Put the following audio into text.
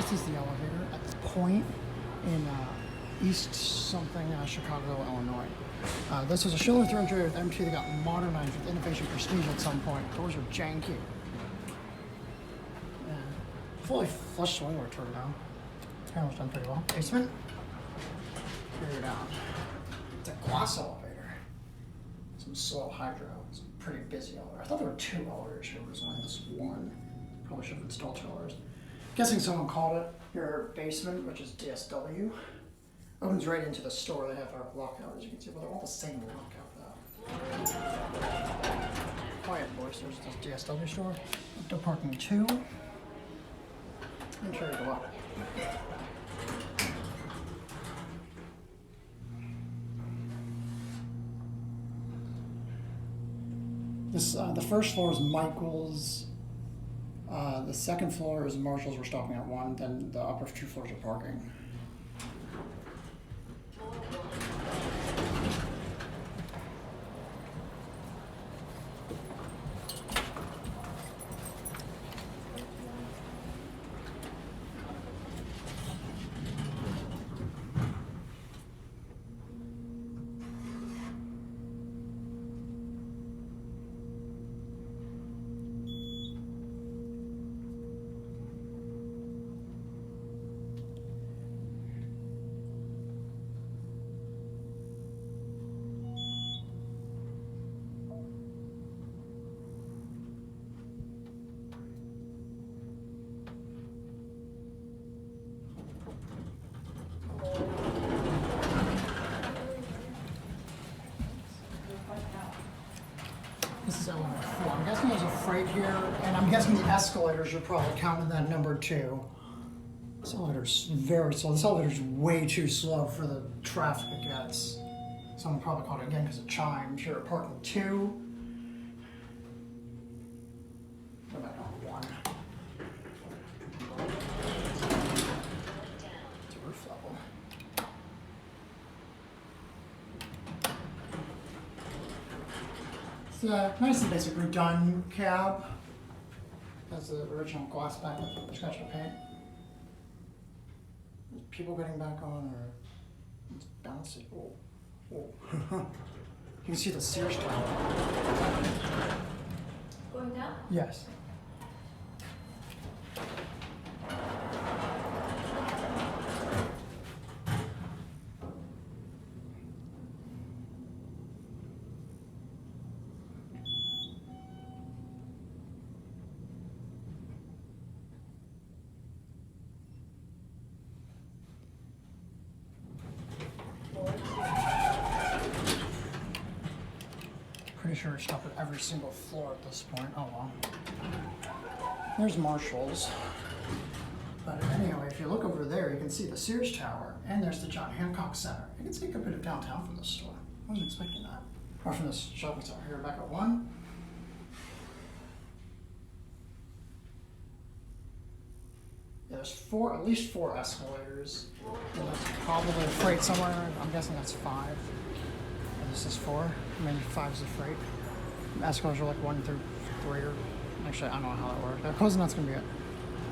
This is the elevator at the point in East something, Chicago, Illinois. This was a Schindler 300 with M2 that got modernized with innovation prestige at some point. Doors are janky. Yeah. Fully flush swingward turned down. Panel's done pretty well. Basement. Carry down. It's a glass elevator. Some slow hydro. It's a pretty busy elevator. I thought there were 2 elevators here. There was only this one. Probably should have installed 2 elevators. Guessing someone called it your basement, which is DSW. Opens right into the store. They have our lockout, as you can see, but they're all the same lockout though. Quiet boisters, this DSW store. Outdoor parking 2. And sure you go up. This the first floor is Michael's. The second floor is Marshall's. We're stopping at 1. Then the upper 2 floors are parking. This is elevator 4. I'm guessing there's a freight here, and I'm guessing the escalators are probably counting that number 2. This elevator's very slow. This elevator's way too slow for the traffic it gets. Someone probably called it again because it chimed. Here at parking 2. Go back on 1. It's a roof level. It's a nice and basic redone cab. Has the original glass back with the scratch and paint. Is people getting back on, or it's bouncy? Oh, oh. You can see the Sears tower. Going down? Yes. Pretty sure it's stopped at every single floor at this point. Oh well. There's Marshall's. But anyway, if you look over there, you can see the Sears Tower, and there's the John Hancock Center. You can see a good bit of downtown from this store. I wasn't expecting that. Or from this shopping center. Here, back at 1. Yeah, there's at least 4 escalators. And that's probably a freight somewhere. I'm guessing that's 5. And this is 4. Maybe 5 is the freight. Escalators are like 1 through 3, or actually I don't know how that works. Closing that's gonna be it.